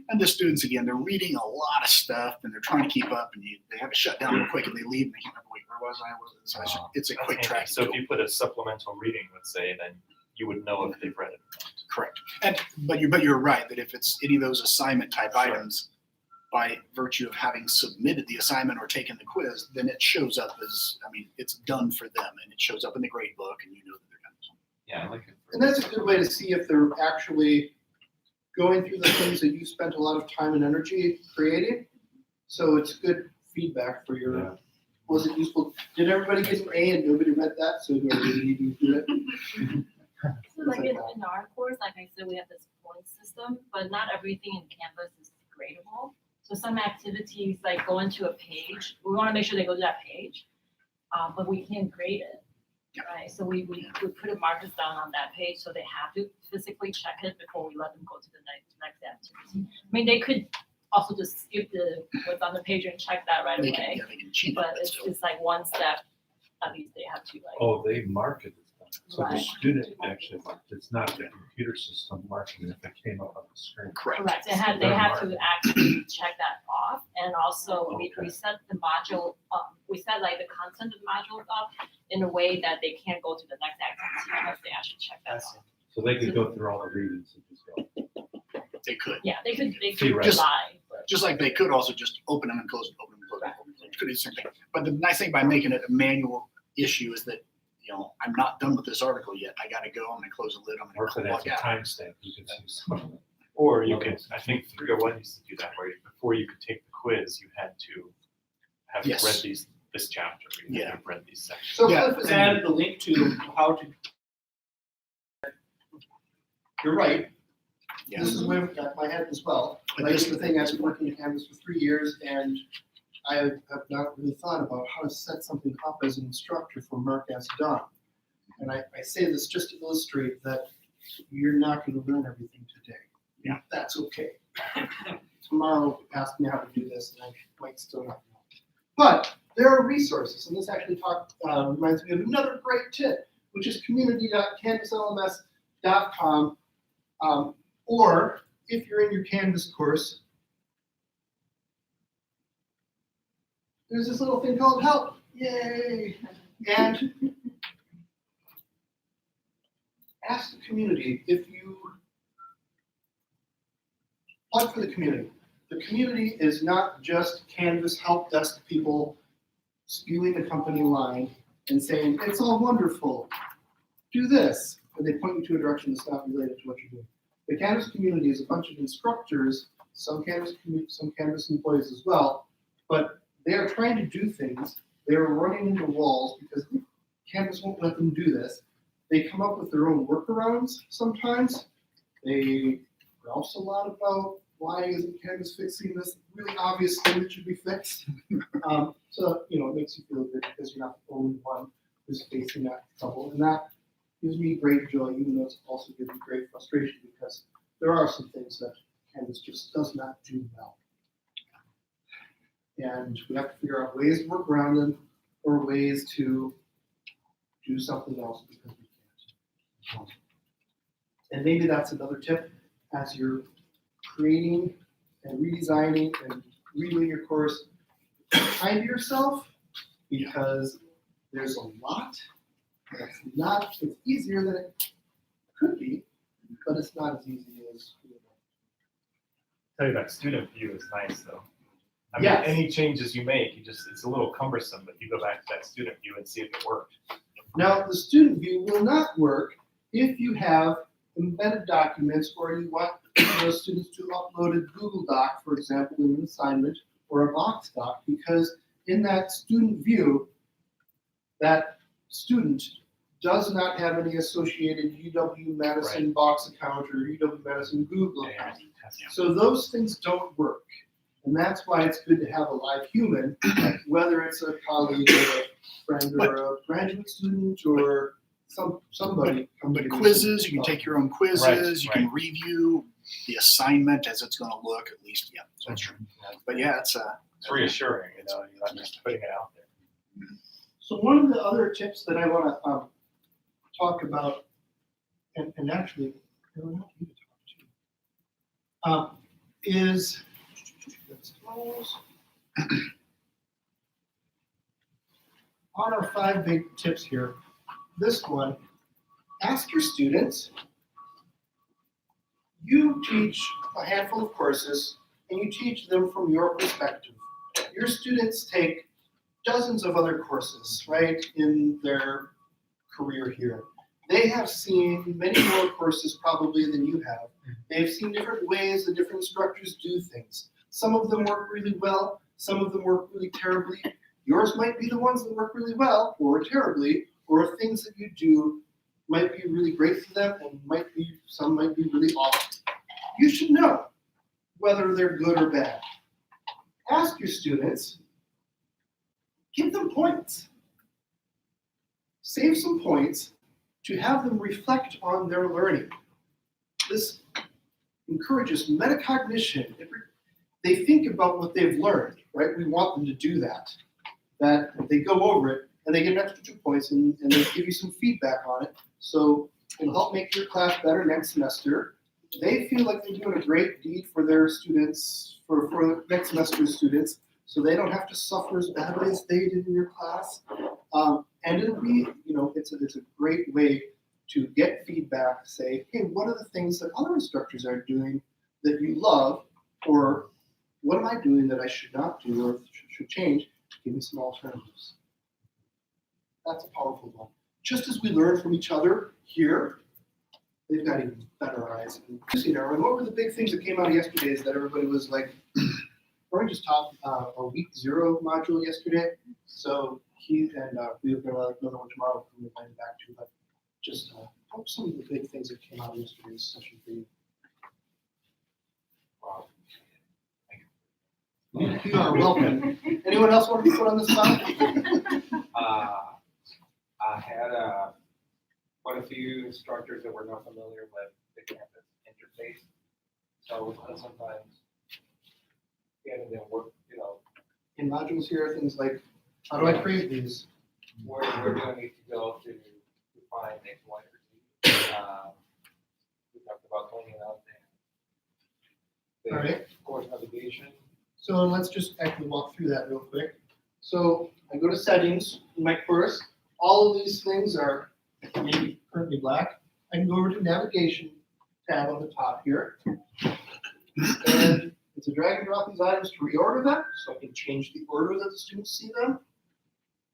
Q: and the students again they're reading a lot of stuff and they're trying to keep up, and they have it shut down real quick and they leave and they can't remember, wait, where was I? So it's a quick track.
S: So if you put a supplemental reading, let's say, then you would know if they've read it.
Q: Correct. But you're right that if it's any of those assignment type items, by virtue of having submitted the assignment or taken the quiz, then it shows up as, it's done for them and it shows up in the gradebook and you know that they're done.
S: Yeah, I like it.
A: And that's a good way to see if they're actually going through the things that you spent a lot of time and energy creating. So it's good feedback for your, was it useful? Did everybody get an A and nobody read that? So do I really need to do it?
M: So like in our course, like I said, we have this point system, but not everything in Canvas is gradable. So some activities like going to a page, we want to make sure they go to that page, but we can't grade it. Right, so we put a markers down on that page, so they have to physically check it before we let them go to the next activity. I mean, they could also just skip what's on the page and check that right away. But it's like one step, at least they have to like.
P: Oh, they mark it as done. So the
M: Right.
P: student actually marked, it's not the computer system marking it if it came up on the screen.
M: Correct, they have to actually check that off, and also we set the module, we set like the content of the modules up in a way that they can't go to the next activity unless they actually check that off.
P: So they could go through all the readings and just go.
Q: They could.
M: Yeah, they could
P: Theoretically.
M: rely.
Q: Just like they could also just open them and close them, open them and close them. Could do the same thing. But the nice thing by making it a manual issue is that, I'm not done with this article yet. I gotta go, I'm gonna close the lid, I'm
P: Or if
Q: gonna
P: it has
Q: log
P: a
Q: out.
P: timestamp, you can see some.
S: Or you could, I think 301 used to do that, where before you could take the quiz, you had to have
Q: Yes.
S: read this chapter. You had to have read these sections.
A: So Cliff has added the link to how to. You're right. This is where I've got my head as well. Like the thing, I've been working in Canvas for 3 years and I have not really thought about how to set something up as an instructor for mark as done. And I say this just to illustrate that you're not going to learn everything today.
Q: Yeah.
A: That's okay. Tomorrow, ask me how to do this and I might still not know. But there are resources, and this actually reminds me of another great tip, which is community.canvaslms.com. Or if you're in your Canvas course, there's this little thing called help. Yay! And ask the community if you plug for the community. The community is not just Canvas help desk people spewing the company line and saying, it's all wonderful, do this, and they point you to a direction that's not related to what you're doing. The Canvas community is a bunch of instructors, some Canvas employees as well, but they are trying to do things. They're running into walls because Canvas won't let them do this. They come up with their own workarounds sometimes. They grouse a lot about why isn't Canvas fixing this really obvious thing that should be fixed. So, it makes you feel good because you're not the only one who's facing that trouble. And that gives me great joy, even though it also gives me great frustration because there are some things that Canvas just does not do well. And we have to figure out ways to work around them or ways to do something else because we can't. And maybe that's another tip as you're creating and redesigning and redoing your course. Be kind to yourself because there's a lot. It's easier than it could be, but it's not as easy as
O: Tell you that student view is nice though. I mean,
A: Yes.
O: any changes you make, it's a little cumbersome, but you go back to that student view and see if it worked.
A: Now, the student view will not work if you have embedded documents or you want those students to upload a Google Doc, for example, in an assignment or a box doc, because in that student view, that student does not have any associated UW-Madison box account or UW-Madison Google account. So those things don't work. And that's why it's good to have a live human, whether it's a colleague or a friend or a graduate student or somebody.
Q: But quizzes, you can take your own quizzes, you can review the assignment as it's gonna look, at least, yeah, so that's true. But yeah, it's
O: reassuring, you're not just putting it out there.
A: So one of the other tips that I want to talk about, and actually, I don't want you to talk to, is on our 5 big tips here. This one, ask your students. You teach a handful of courses, and you teach them from your perspective. Your students take dozens of other courses, right, in their career here. They have seen many more courses probably than you have. They've seen different ways that different instructors do things. Some of them work really well, some of them work really terribly. Yours might be the ones that work really well or terribly, or things that you do might be really great for them and some might be really awful. You should know whether they're good or bad. Ask your students, give them points. Save some points to have them reflect on their learning. This encourages metacognition. They think about what they've learned, right? We want them to do that. That they go over it and they get an extra 2 points and they give you some feedback on it. So it'll help make your class better next semester. They feel like they're doing a great deed for their students, for next semester's students, so they don't have to suffer as badly as they did in your class. And it'll be, it's a great way to get feedback, say, hey, what are the things that other instructors are doing that you love, or what am I doing that I should not do or should change? Give me some alternatives. That's a powerful one. Just as we learn from each other here, they've got even better eyes. And what were the big things that came out of yesterday is that everybody was like, Rory just taught a week 0 module yesterday. So he and we were going to another one tomorrow we'll be back to, but just hope some of the big things that came out of yesterday's session for you.
O: Wow.
A: You are welcome. Anyone else want to be put on the spot?
F: I had quite a few instructors that were not familiar with the campus interface. So sometimes getting them work,
A: In modules here, things like, how do I create these?
F: where do I need to go to find X, Y, or Z? We talked about cleaning up and
A: All right.
F: course navigation.
A: So let's just actually walk through that real quick. So I go to settings in my course. All of these things are maybe currently black. I can go over to navigation tab on the top here. And it's a drag and drop these items to reorder them, so I can change the order that the students see them.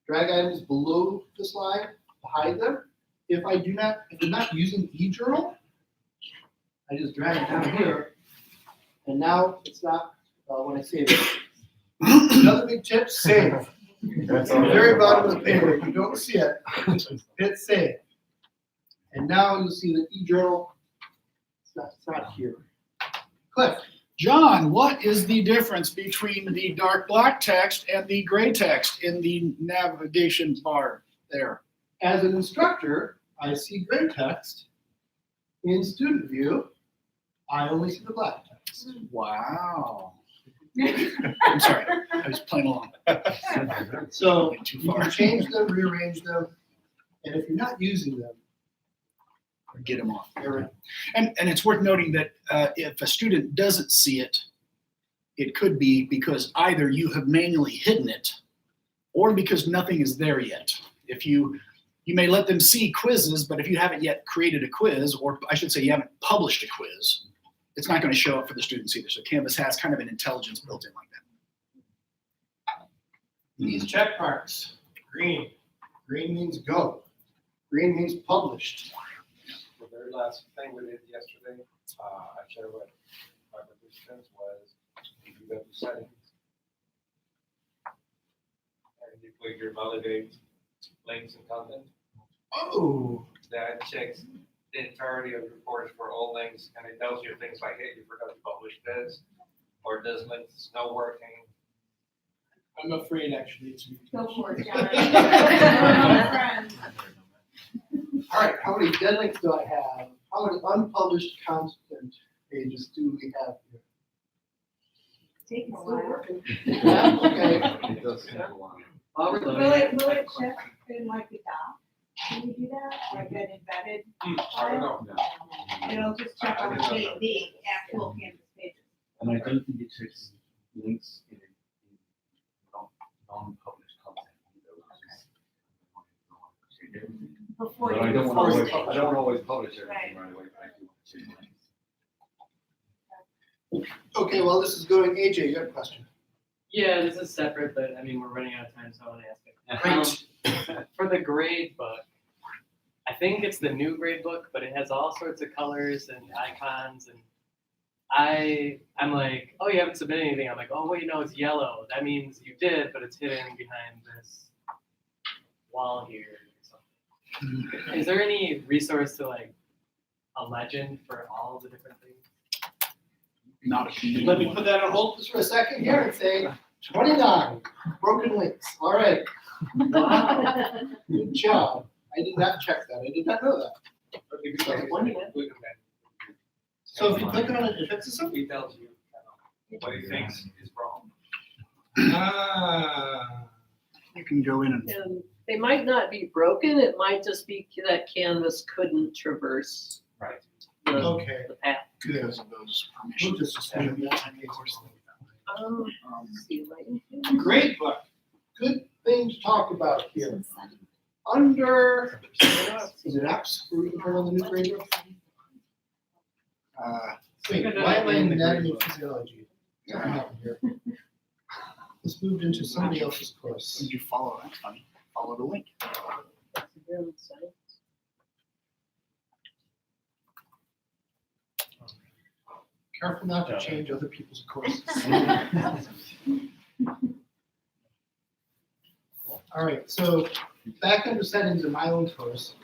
A: Drag items below the slide to hide them. If I'm not using eJournal, I just drag it down here, and now it's not when I save it. Another big tip: save.
O: That's
A: On the very bottom of the paper, if you don't see it, hit save. And now you'll see that eJournal. It's not here. Cliff.
Q: John, what is the difference between the dark black text and the gray text in the navigation bar there?
A: As an instructor, I see gray text. In student view, I only see the black text.
Q: Wow. I'm sorry, I was playing along.
A: So
Q: Too
A: you
Q: far.
A: can change them, rearrange them, and if you're not using them,
Q: Get them off. And it's worth noting that if a student doesn't see it, it could be because either you have manually hidden it or because nothing is there yet. If you may let them see quizzes, but if you haven't yet created a quiz, or I should say you haven't published a quiz, it's not going to show up for the students either. So Canvas has kind of an intelligence built in like that.
A: these check marks, green. Green means go. Green means published.
F: The very last thing we did yesterday, I shared with my participants was you go to settings. And you click your validate links and content.
A: Oh.
F: That checks the entirety of your course for all links, and it tells you things like, hey, you forgot to publish this, or this link is not working.
A: I'm afraid actually it's me.
D: Go for it, John.
A: All right, how many dead links do I have? How many unpublished content pages do we have here?
D: Take a while.
A: Yeah, okay.
G: It does take a while.
N: While we're
D: Will it check in like the doc? Can you do that? Like an embedded
F: I don't know.
D: It'll just check on the actual Canvas pages.
P: And I don't think it checks links in non-published content either.
D: Before
G: But I
D: you
G: don't
D: post
G: want
D: it.
G: to, I don't always publish everything
D: Right.
G: right away, but I do want to change links.
A: Okay, well, this is going, AJ, you got a question.
K: Yeah, this is separate, but I mean, we're running out of time, so I want to ask it.
A: Great.
K: For the grade book, I think it's the new grade book, but it has all sorts of colors and icons, and I'm like, oh, you haven't submitted anything. I'm like, oh, wait, no, it's yellow. That means you did, but it's hidden behind this wall here or something. Is there any resource to like a legend for all of the different things?
Q: Not a community.
A: Let me put that on hold just for a second here and say 29 broken links. All right. Wow. Good job. I did not check that. I did not know that. So if you click on it, it fixes it?
F: It tells you what he thinks is wrong.
Q: You can go in and
N: And they might not be broken, it might just be that Canvas couldn't traverse
F: Right.
A: Okay.
N: the path.
Q: because of those
A: We'll
Q: permissions.
A: just assume that.
N: See if I can-
A: Great book. Good thing to talk about here. Under, is it apps where we can turn on the new grade book? Wait, why am I in anatomy and physiology? What happened here? This moved into somebody else's course.
Q: Did you follow? That's funny. Follow the link.
A: Careful not to change other people's courses. All right, so back under settings in my own course,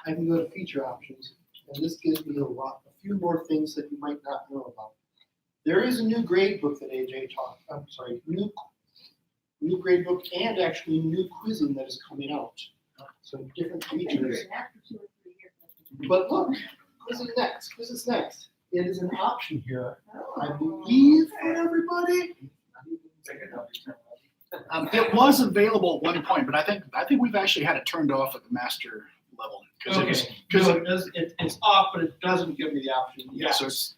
A: I can go to feature options, and this gives me a few more things that you might not know about. There is a new grade book that AJ talked, new grade book and actually new quizzing that is coming out. So different features. But look, quiz is next. It is an option here, I believe, for everybody.
Q: It was available at one point, but I think we've actually had it turned off at the master level.
A: It's off, but it doesn't give me the option.
Q: Yeah, so it's,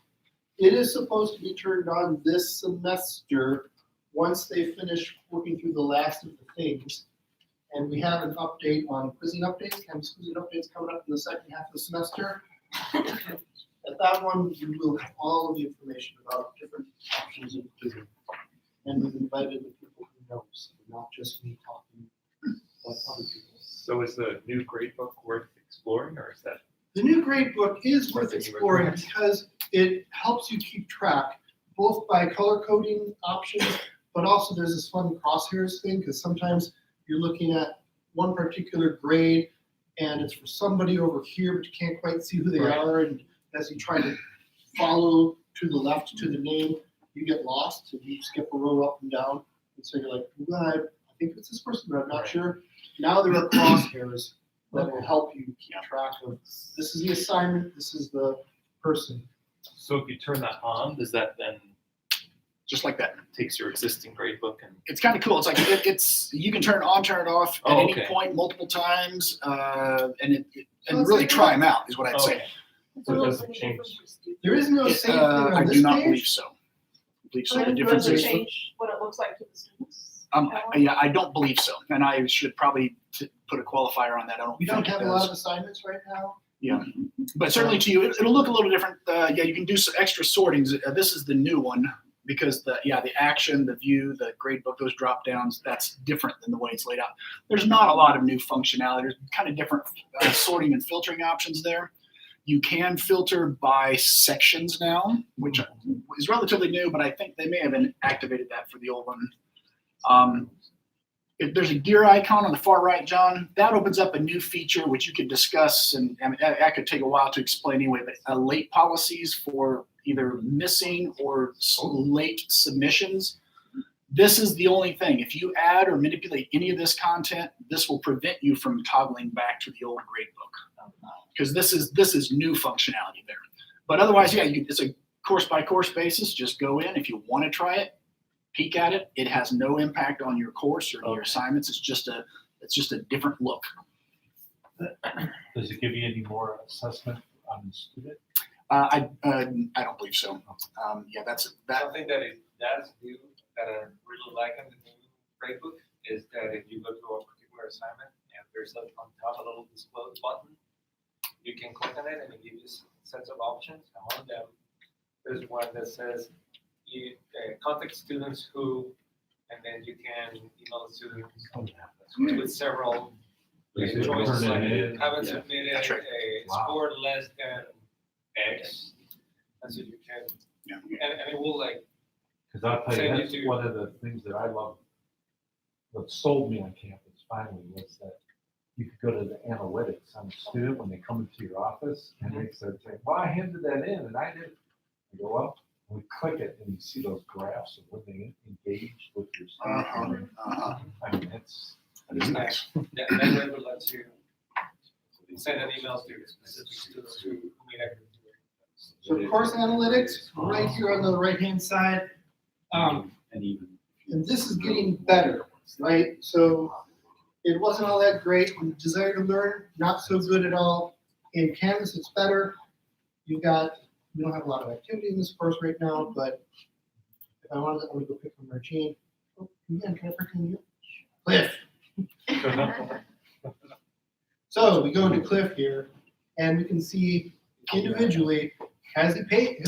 A: It is supposed to be turned on this semester, once they finish working through the last of the things, and we have an update on quizzing updates, campus quizzing updates coming up in the second half of the semester. At that one, we will have all of the information about different options of quizzing. And we've invited the people who know, so not just me talking, but other people.
S: So is the new gradebook worth exploring, or is that?
A: The new gradebook is worth
S: Something you
A: exploring
S: recommend?
A: because it helps you keep track, both by color coding options, but also there's this fun crosshairs thing, because sometimes you're looking at one particular grade and it's for somebody over here, but you can't quite see who they
S: Right.
A: are, and as you try to follow to the left to the name, you get lost, and you skip a row up and down, and so you're like, well, I think it's this person, but I'm not
S: Right.
A: sure. Now there are crosshairs that will help you keep track of, this is the assignment, this is the person.
S: So if you turn that on, does that then
Q: Just like that.
S: takes your existing gradebook and?
Q: It's kind of cool. It's like it's you can turn it on, turn it off at
S: Oh,
Q: any
S: okay.
Q: point, multiple times, and
A: So it's
Q: really
A: like
Q: try
A: that.
Q: them out is what I'd say.
S: Okay. So it doesn't change.
A: There is no save thing on
Q: I
A: this
Q: do not
A: page.
Q: believe so. I believe so. The
C: Does
Q: difference
C: it
Q: is,
C: change what it looks like to the students?
Q: yeah, I don't believe so, and I should probably put a qualifier on that. I don't.
A: We don't
Q: think it
A: have a lot
Q: does.
A: of assignments right now.
Q: Yeah, but certainly to you, it'll look a little different. Yeah, you can do some extra sortings. This is the new one because the action, the view, the gradebook, those drop downs, that's different than the way it's laid out. There's not a lot of new functionality. There's kind of different sorting and filtering options there. You can filter by sections now, which is relatively new, but I think they may have activated that for the old one. If there's a gear icon on the far right, John, that opens up a new feature which you could discuss, and that could take a while to explain anyway, but late policies for either missing or late submissions. This is the only thing. If you add or manipulate any of this content, this will prevent you from toggling back to the old gradebook. Because this is new functionality there. But otherwise, yeah, it's a course by course basis. Just go in if you want to try it, peek at it. It has no impact on your course or your assignments. It's just a different look.
P: Does it give you any more assessment on the student?
Q: I don't believe so. Yeah, that's that.
F: Something that it does do that I really like in the new gradebook is that if you go to a particular assignment and there's on top a little disclose button, you can click on it and it gives you sets of options. Among them, there's one that says you contact students who, and then you can email the students with several choices like haven't submitted
Q: That's right.
F: a
P: Wow.
F: score less than X, and so you can, and it will like
P: Because I'll tell
F: Send
P: you,
F: it
P: that's
F: to-
P: one of the things that I love. What sold me on campus finally was that you could go to the analytics on a student when they come into your office and they start saying, well, I handed that in and I didn't. I go, well, we click it and you see those graphs of when they engage with your student. I mean,
Q: That is nice.
F: that way will let you send an email to specific students who meet activity.
A: So course analytics, right here on the right-hand side.
B: And even.
A: And this is getting better, right? So it wasn't all that great. In Desire to Learn, not so good at all. In Canvas, it's better. We don't have a lot of activity in this course right now, but if I wanted, I would go pick from Martine. Oh, again, can I pick from you? Cliff. So we go into Cliff here, and we can see individually, has he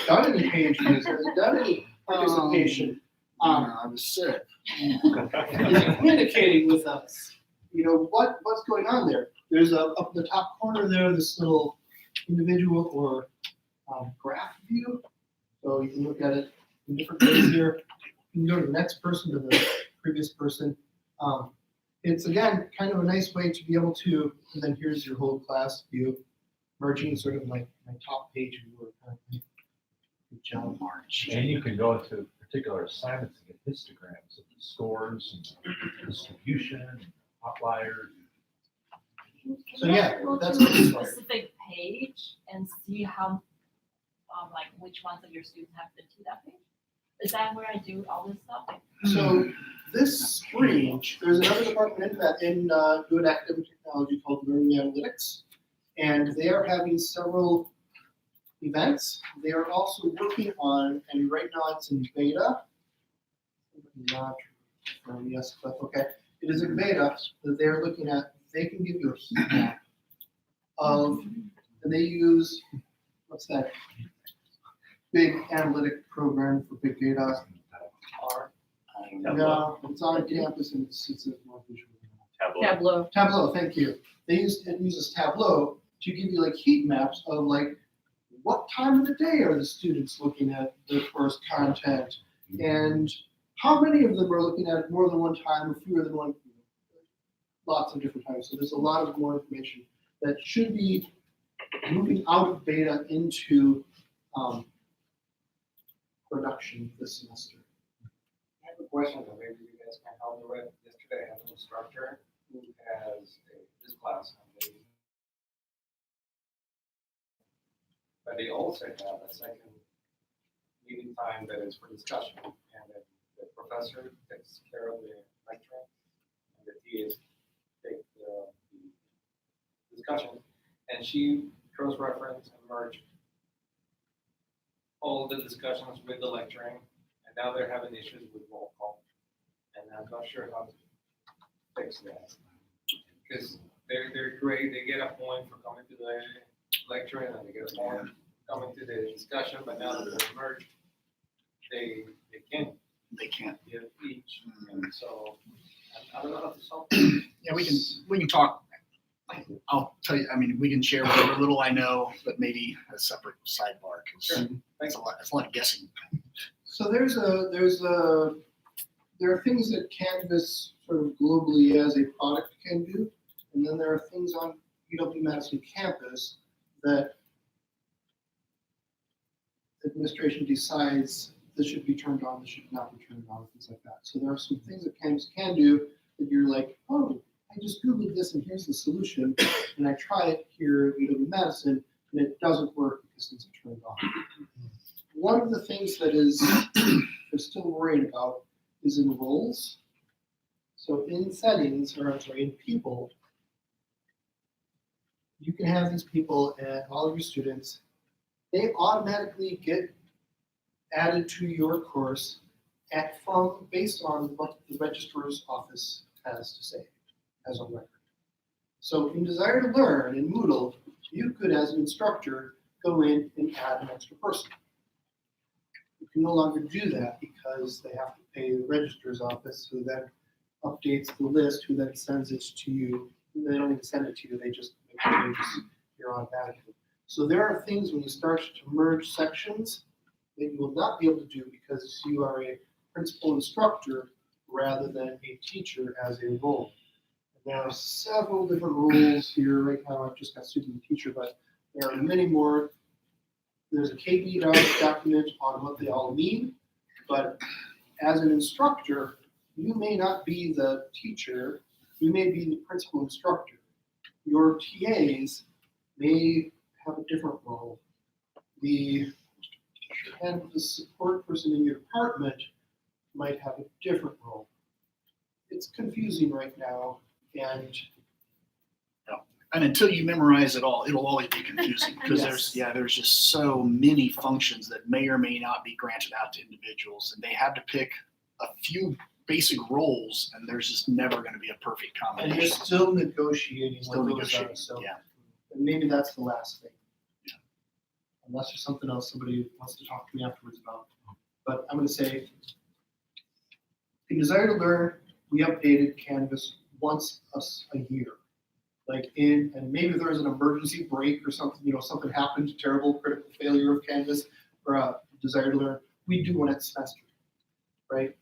A: done any page views? Has he done any participation?
Q: I was sick.
A: Is he communicating with us? You know, what's going on there? There's up in the top corner there, this little individual or graph view. So you can look at it in different ways here. You can go to the next person, to the previous person. It's again kind of a nice way to be able to, and then here's your whole class view, merging sort of like my top page view. Good job, March.
P: And you can go into particular assignments and get histograms of the scores and distribution, and outliers.
A: So yeah,
M: Go
A: that's
M: to
A: what
M: a
A: it's like.
M: specific page and see how, like which ones of your students have been to that page. Is that where I do all this stuff?
A: So this spring, there's another department in Good Academic Technology called Learning Analytics, and they are having several events. They are also working on, and right now it's in beta, Not from yes, but okay. It is in beta that they're looking at, they can give you a heat map of, and they use, what's that? Big analytic program for big data. R. No, it's on campus and it's a more visual.
N: Tableau.
A: Tableau, thank you. It uses Tableau to give you like heat maps of like, what time of the day are the students looking at the course content? And how many of them are looking at it more than one time, or fewer than one? Lots of different times. So there's a lot of more information that should be moving out of beta into production this semester.
F: I have a question that maybe you guys can help me with. Yesterday, I have an instructor who has this class on the, but they also have a second meeting time that is for discussion, and then the professor takes care of the lecture, and the TAs take the discussion, and she cross-reference and merge all the discussions with the lecturing, and now they're having issues with roll call, and I'm not sure how to fix that. Because they're great, they get a point for coming to the lecturing, and they get a point coming to the discussion, but now that they're merged, they can't.
Q: They can't.
F: Give each, and so I don't know how to solve.
Q: Yeah, we can talk. I'll tell you, I mean, we can share whatever little I know, but maybe a separate sidebar, because it's a lot of guessing.
A: So there are things that Canvas sort of globally as a product can do, and then there are things on UW-Madison campus that administration decides this should be turned on, this should not be turned on, things like that. So there are some things that Canvas can do that you're like, oh, I just Googled this and here's the solution, and I try it here at UW-Madison, and it doesn't work because things are turned on. One of the things that they're still worried about is in roles. So in settings, or I'm sorry, in people, you can have these people and all of your students, they automatically get added to your course based on what the registrar's office has to say as a record. So in Desire to Learn in Moodle, you could, as an instructor, go in and add an extra person. You can no longer do that because they have to pay the registrar's office, who then updates the list, who then sends it to you. They don't even send it to you, they just make changes here automatically. So there are things when you start to merge sections that you will not be able to do because you are a principal instructor rather than a teacher as a role. And there are several different roles here. Right now I've just got student and teacher, but there are many more. There's a KB document on what they all mean, but as an instructor, you may not be the teacher, you may be the principal instructor. Your TAs may have a different role. The support person in your department might have a different role. It's confusing right now,
Q: and until you memorize it all, it'll always be confusing because there's just so many functions that may or may not be granted out to individuals, and they have to pick a few basic roles, and there's just never going to be a perfect combination.
A: And you're still negotiating what those are, so and maybe that's the last thing. Yeah. Unless there's something else somebody wants to talk to me afterwards about. But I'm going to say, in Desire to Learn, we updated Canvas once a year. And maybe if there's an emergency break or something, something happened, terrible critical failure of Canvas or Desire to Learn, we do one at semester, right?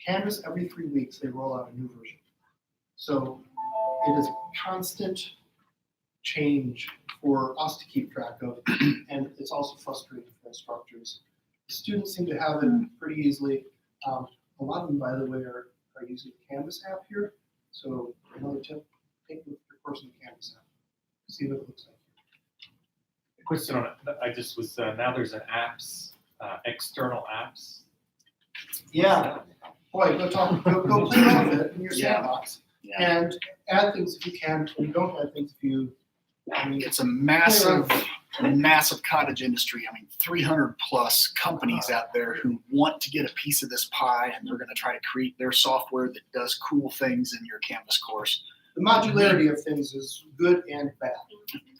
A: Canvas, every 3 weeks, they roll out a new version. So it is a constant change for us to keep track of, and it's also frustrating for instructors. The students seem to have it pretty easily. A lot of them, by the way, are using the Canvas app here. So another tip, take your course in the Canvas app, see what it looks like.
O: A question on it, I just was, now there's an apps, external apps.
A: Yeah, boy, go play around with it in your sandbox and add things if you can, and don't add things if you.
Q: It's a massive massive cottage industry. I mean, 300 plus companies out there who want to get a piece of this pie, and they're going to try to create their software that does cool things in your Canvas course.
A: The modularity of things is good and bad.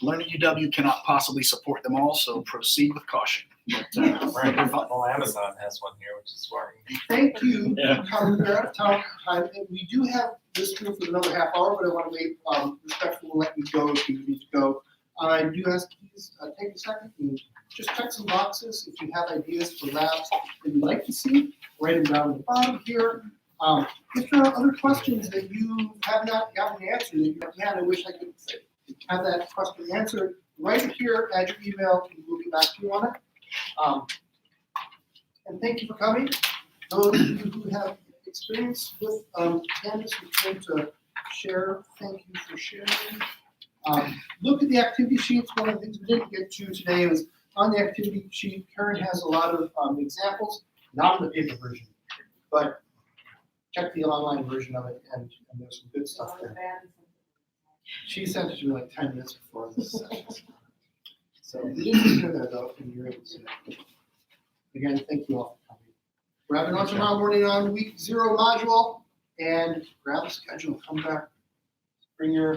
Q: Learning UW cannot possibly support them all, so proceed with caution. But,
S: Right, well, Amazon has one here, which is worrying.
A: Thank you
S: Yeah.
A: for coming. We're out of time, and we do have this room for another half hour, but I want to be respectful and let you go if you need to go. I do ask please take a second and just check some boxes. If you have ideas for labs that you'd like to see, write them down at the bottom here. If there are other questions that you have not gotten answered, that you have, man, I wish I could have that question answered, write it here, add your email, and we'll get back to you on it. And thank you for coming. Those of you who have experience with Canvas, who came to share, thank you for sharing. Look at the activity sheets. One of the things we didn't get to today was on the activity sheet, Karen has a lot of examples, not in the paper version, but check the online version of it, and there's some good stuff there. She sent it to me like 10 minutes before this session. So it is in there though, and you're able to see it. Again, thank you all for coming. We're having lunch tomorrow morning on week 0 module, and grab a schedule, come back, bring your